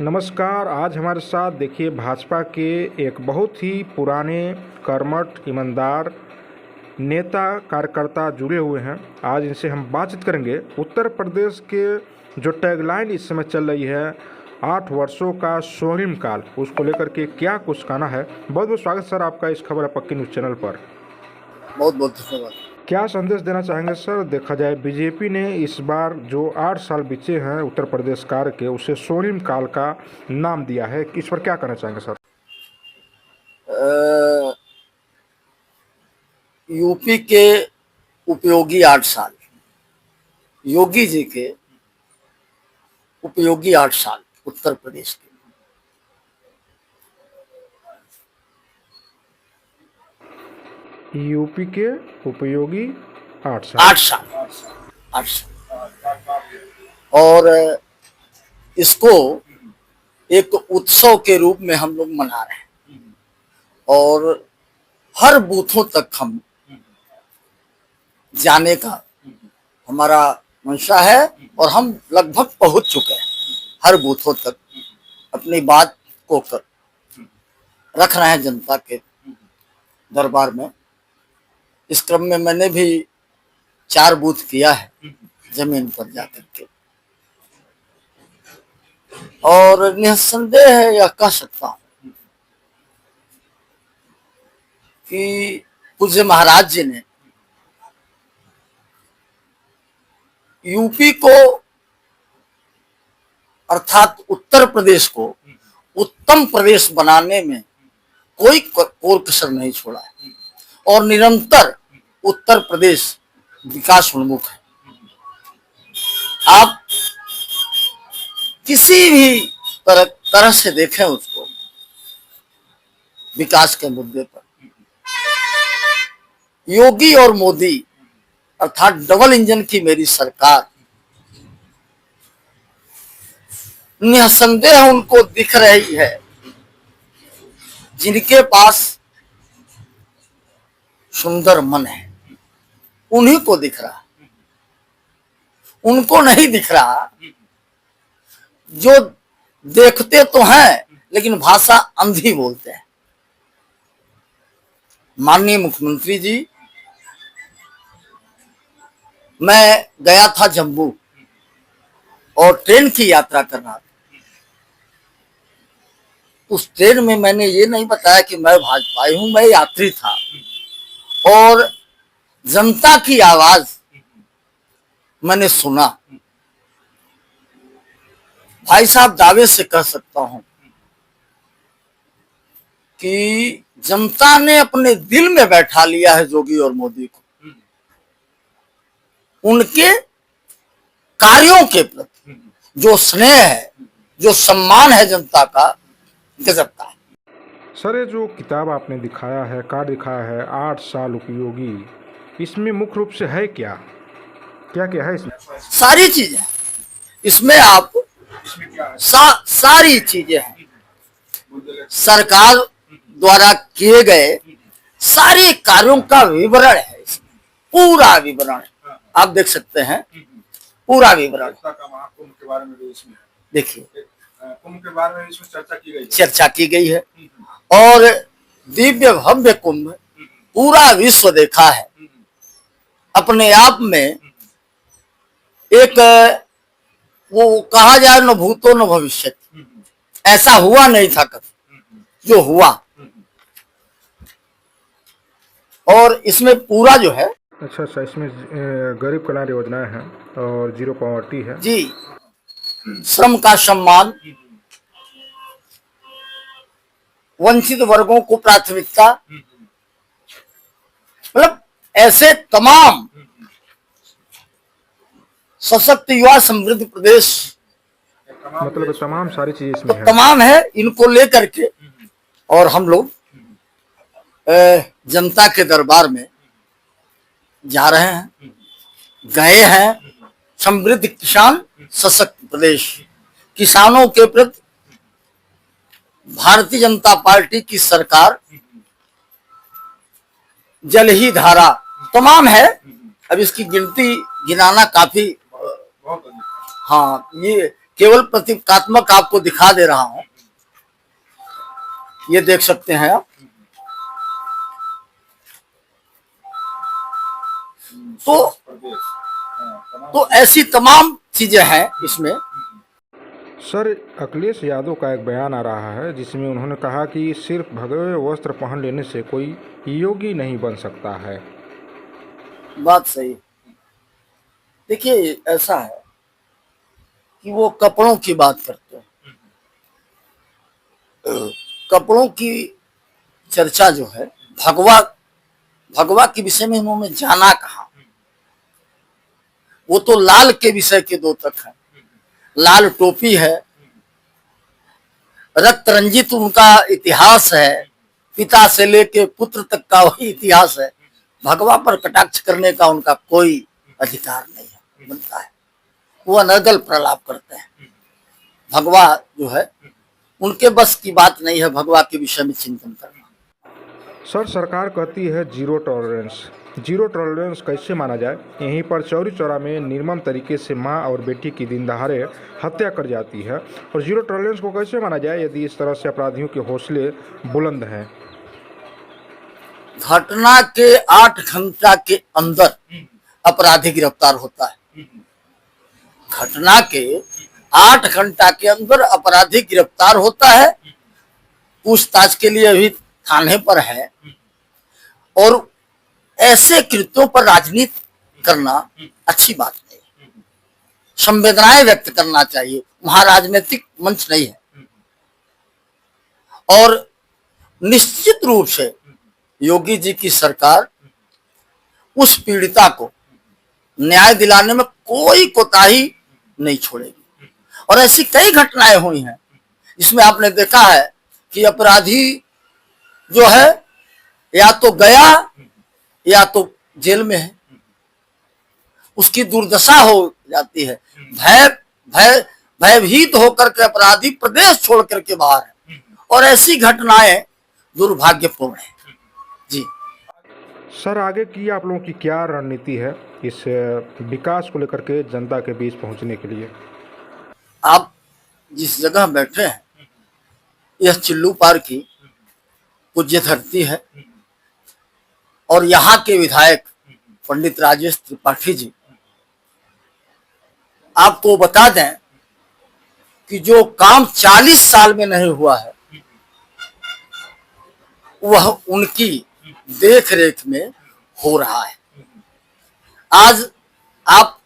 नमस्कार। आज हमारे साथ देखिए भाजपा के एक बहुत ही पुराने कर्मठ ईमानदार नेता कार्यकर्ता जुड़े हुए हैं। आज इनसे हम बातचीत करेंगे। उत्तर प्रदेश के जो टैगलाइन इस समय चल रही है 8 वर्षों का स्वर्णिम काल, उसको लेकर के क्या कुछ कहना है। बहुत बहुत स्वागत सर आपका इस खबर है पक्की न्यूज़ चैनल पर। बहुत बहुत धन्यवाद। क्या संदेश देना चाहेंगे सर? देखा जाए बीजेपी ने इस बार जो 8 साल बीते हैं उत्तर प्रदेश कार्य के, उसे स्वर्णिम काल का नाम दिया है। इस पर क्या कहना चाहेंगे सर? यूपी के उपयोगी 8 साल, योगी जी के उपयोगी 8 साल उत्तर प्रदेश के। यूपी के उपयोगी 8 साल। 8 साल 8 साल और इसको एक उत्सव के रूप में हम लोग मना रहे हैं और हर बूथों तक हम जाने का हमारा मंशा है और हम लगभग पहुंच चुके हैं। हर बूथों तक अपनी बात को रख रहे हैं जनता के दरबार में। इस क्रम में मैंने भी 4 बूथ किया है जमीन पर जाकर के, और निसंदेह है यह कह सकता हूं कि पूज्य महाराज जी ने यूपी को अर्थात उत्तर प्रदेश को उत्तम प्रदेश बनाने में कोई कोर कसर नहीं छोड़ा है और निरंतर उत्तर प्रदेश विकास उन्मुख है। आप किसी भी तरह से देखें उसको, विकास के मुद्दे पर योगी और मोदी अर्थात डबल इंजन की मेरी सरकार निसंदेह उनको दिख रही है। जिनके पास सुंदर मन है उन्हीं को दिख रहा, उनको नहीं दिख रहा जो देखते तो हैं लेकिन भाषा अंधी बोलते हैं। माननीय मुख्यमंत्री जी, मैं गया था जम्मू और ट्रेन की यात्रा कर रहा था। उस ट्रेन में मैंने ये नहीं बताया कि मैं भाजपाई हूं, मैं यात्री था और जनता की आवाज मैंने सुना। भाई साहब, दावे से कह सकता हूं कि जनता ने अपने दिल में बैठा लिया है योगी और मोदी को। उनके कार्यों के प्रति जो स्नेह है, जो सम्मान है जनता का, गजब का है। सर, ये जो किताब आपने दिखाया है, कार्ड दिखाया है 8 साल उपयोगी, इसमें मुख्य रूप से है क्या क्या क्या है इसमें? सारी चीजें इसमें, आप सारी चीजें हैं। सरकार द्वारा किए गए सारे कार्यों का विवरण है इसमें, पूरा विवरण आप देख सकते हैं, पूरा विवरण। कुंभ के बारे में भी इसमें देखिए, कुंभ के बारे में इसमें चर्चा की गई है और दिव्य भव्य कुंभ पूरा विश्व देखा है। अपने आप में एक, वो कहा जाए न भूतो न भविष्य, ऐसा हुआ नहीं था कभी जो हुआ। और इसमें पूरा जो है, अच्छा, इसमें गरीब कल्याण योजनाएं हैं और जीरो पॉवर्टी है जी, श्रम का सम्मान, वंचित वर्गों को प्राथमिकता, मतलब ऐसे तमाम, सशक्त युवा समृद्ध प्रदेश, मतलब तमाम सारी चीजें इसमें है। तमाम है। इनको लेकर के और हम लोग जनता के दरबार में जा रहे हैं, गए हैं। समृद्ध किसान सशक्त प्रदेश, किसानों के प्रति भारतीय जनता पार्टी की सरकार, जल ही धारा, तमाम है। अब इसकी गिनती गिनाना काफी, हाँ, ये केवल प्रतीकात्मक आपको दिखा दे रहा हूं, ये देख सकते हैं आप। तो ऐसी तमाम चीजें हैं इसमें। सर, अखिलेश यादव का एक बयान आ रहा है जिसमें उन्होंने कहा कि सिर्फ भगवे वस्त्र पहन लेने से कोई योगी नहीं बन सकता है। बात सही। देखिए, ऐसा है कि वो कपड़ों की बात करते हैं। कपड़ों की चर्चा जो है, भगवा के विषय में उन्होंने जाना कहा। वो तो लाल के विषय के दो तक है। लाल टोपी है, रक्त रंजित उनका इतिहास है, पिता से लेके पुत्र तक का वही इतिहास है। भगवा पर कटाक्ष करने का उनका कोई अधिकार नहीं है, बनता है। वो अनर्गल प्रलाप करते हैं। भगवा जो है उनके बस की बात नहीं है, भगवा के विषय में चिंतन करना। सर, सरकार कहती है जीरो टॉलरेंस। जीरो टॉलरेंस कैसे माना जाए? यहीं पर चौरी चौरा में निर्मम तरीके से मां और बेटी की दिन दहाड़े हत्या कर जाती है, और जीरो टॉलरेंस को कैसे माना जाए यदि इस तरह से अपराधियों के हौसले बुलंद हैं? घटना के 8 घंटा के अंदर अपराधी गिरफ्तार होता है। घटना के 8 घंटा के अंदर अपराधी गिरफ्तार होता है। पूछताछ के लिए अभी थाने पर है। और ऐसे कृत्यों पर राजनीति करना अच्छी बात नहीं। संवेदनाएं व्यक्त करना चाहिए, वहां राजनीतिक मंच नहीं है। और निश्चित रूप से योगी जी की सरकार उस पीड़िता को न्याय दिलाने में कोई कोताही नहीं छोड़ेगी। और ऐसी कई घटनाएं हुई हैं जिसमें आपने देखा है कि अपराधी जो है या तो गया या तो जेल में है, उसकी दुर्दशा हो जाती है। भयभीत होकर के अपराधी प्रदेश छोड़ करके बाहर है। और ऐसी घटनाएं दुर्भाग्यपूर्ण है। जी सर, आगे की आप लोगों की क्या रणनीति है इस विकास को लेकर के जनता के बीच पहुंचने के लिए? आप जिस जगह बैठे हैं, यह चिल्लू पार की पूज्य धरती है। और यहाँ के विधायक पंडित राजेश त्रिपाठी जी, आपको बता दें कि जो काम 40 साल में नहीं हुआ है, वह उनकी देखरेख में हो रहा है। आज आप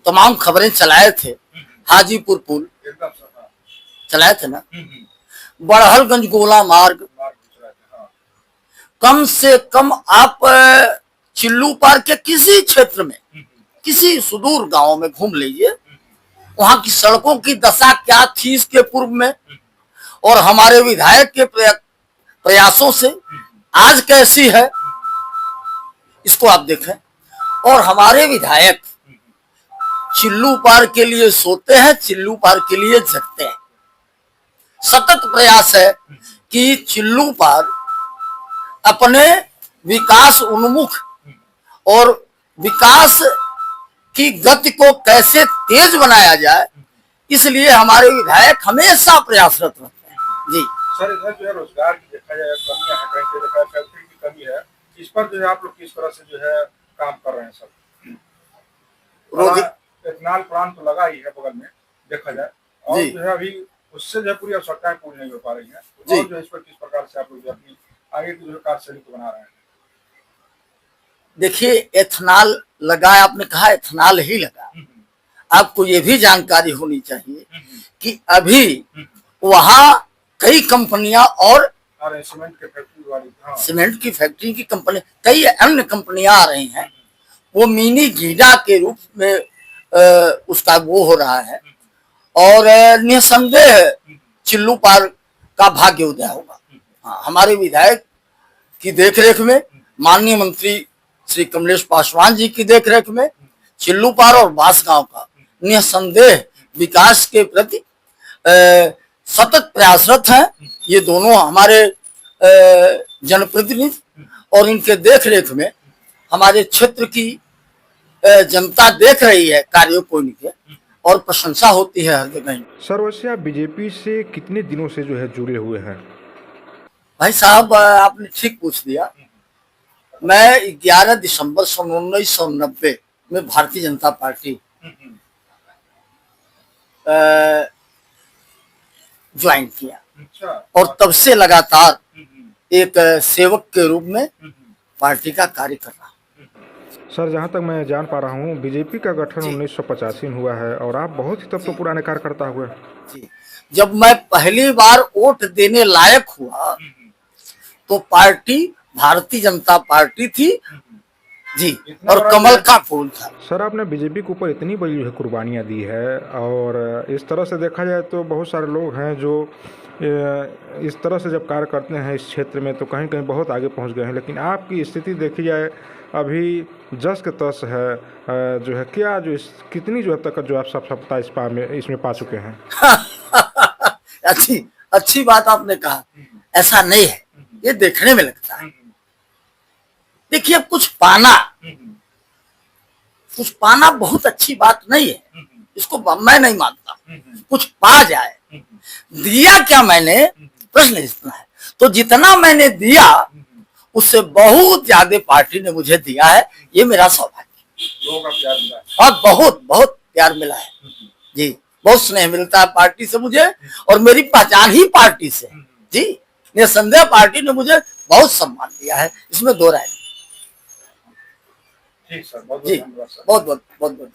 तमाम खबरें चलाए थे, हाजीपुर पुल चलाए थे ना, बड़हलगंज गोला मार्ग, कम से कम आप चिल्लू पार के किसी क्षेत्र में, किसी सुदूर गांव में घूम लीजिए, वहां की सड़कों की दशा क्या थी इसके पूर्व में, और हमारे विधायक के प्रयासों से आज कैसी है, इसको आप देखें। और हमारे विधायक चिल्लू पार के लिए सोते हैं, चिल्लू पार के लिए जगते हैं। सतत प्रयास है कि चिल्लू पार अपने विकास उन्मुख और विकास की गति को कैसे तेज बनाया जाए, इसलिए हमारे विधायक हमेशा प्रयासरत रहते हैं। जी सर, इधर जो है रोजगार की देखा जाए कमियां है, कहीं पे देखा फैक्ट्री की कमी है। इस पर जो है आप लोग किस तरह से जो है काम कर रहे हैं? सर, इथेनॉल प्लांट तो लगा ही है बगल में देखा जाए, और जो है अभी उससे जो है पूरी आवश्यकताएं पूरी नहीं हो पा रही है। और जो है इस पर किस प्रकार से आप लोग जो अपनी आगे की जो कार्यशैली को बना रहे हैं? देखिए, एथेनॉल लगा, आपने कहा एथेनॉल ही लगा। आपको ये भी जानकारी होनी चाहिए कि अभी वहां कई कंपनियां और सीमेंट की फैक्ट्री वाली, सीमेंट की फैक्ट्री की कंपनी, कई अन्य कंपनियां आ रही हैं। वो मिनी गीडा के रूप में उसका वो हो रहा है। और निसंदेह चिल्लू पार का भाग्य उदय होगा। हाँ, हमारे विधायक की देखरेख में, माननीय मंत्री श्री कमलेश पासवान जी की देखरेख में चिल्लू पार और बांसगांव का निसंदेह विकास के प्रति सतत प्रयासरत हैं। ये दोनों हमारे जनप्रतिनिधि, और इनके देखरेख में हमारे क्षेत्र की जनता देख रही है कार्यों को इनके। और प्रशंसा होती है हर जगह। सर वैसे आप बीजेपी से कितने दिनों से जो है जुड़े हुए हैं? भाई साहब आपने ठीक पूछ दिया। मैं 11 दिसंबर सन 1990 में भारतीय जनता पार्टी ज्वाइन किया अच्छा। और तब से लगातार एक सेवक के रूप में पार्टी का कार्य कर रहा हूं। सर जहां तक मैं जान पा रहा हूं बीजेपी का गठन 1985 में हुआ है और आप बहुत ही तब तो पुराने कार्यकर्ता हुए। जी, जब मैं पहली बार वोट देने लायक हुआ तो पार्टी भारतीय जनता पार्टी थी जी, और कमल का फूल था। सर आपने बीजेपी के ऊपर इतनी बड़ी जो है कुर्बानियाँ दी है और इस तरह से देखा जाए तो बहुत सारे लोग हैं जो इस तरह से जब कार्य करते हैं इस क्षेत्र में तो कहीं कहीं बहुत आगे पहुंच गए हैं, लेकिन आपकी स्थिति देखी जाए अभी जस के तस है जो है क्या जो इस कितनी जो है तक जो आप सफलता इसमें पा चुके हैं? अच्छी बात आपने कहा। ऐसा नहीं है, ये देखने में लगता है। देखिए कुछ पाना बहुत अच्छी बात नहीं है, इसको मैं नहीं मानता। कुछ पा जाए, दिया क्या मैंने, प्रश्न इतना है। तो जितना मैंने दिया उससे बहुत ज्यादा पार्टी ने मुझे दिया है, ये मेरा सौभाग्य। लोगों का प्यार मिला है। हाँ, बहुत बहुत प्यार मिला है जी, बहुत स्नेह मिलता है पार्टी से मुझे और मेरी पहचान ही पार्टी से जी। निसंदेह पार्टी ने मुझे बहुत सम्मान दिया है, इसमें दो राय। ठीक सर, बहुत जी, बहुत बहुत बहुत बहुत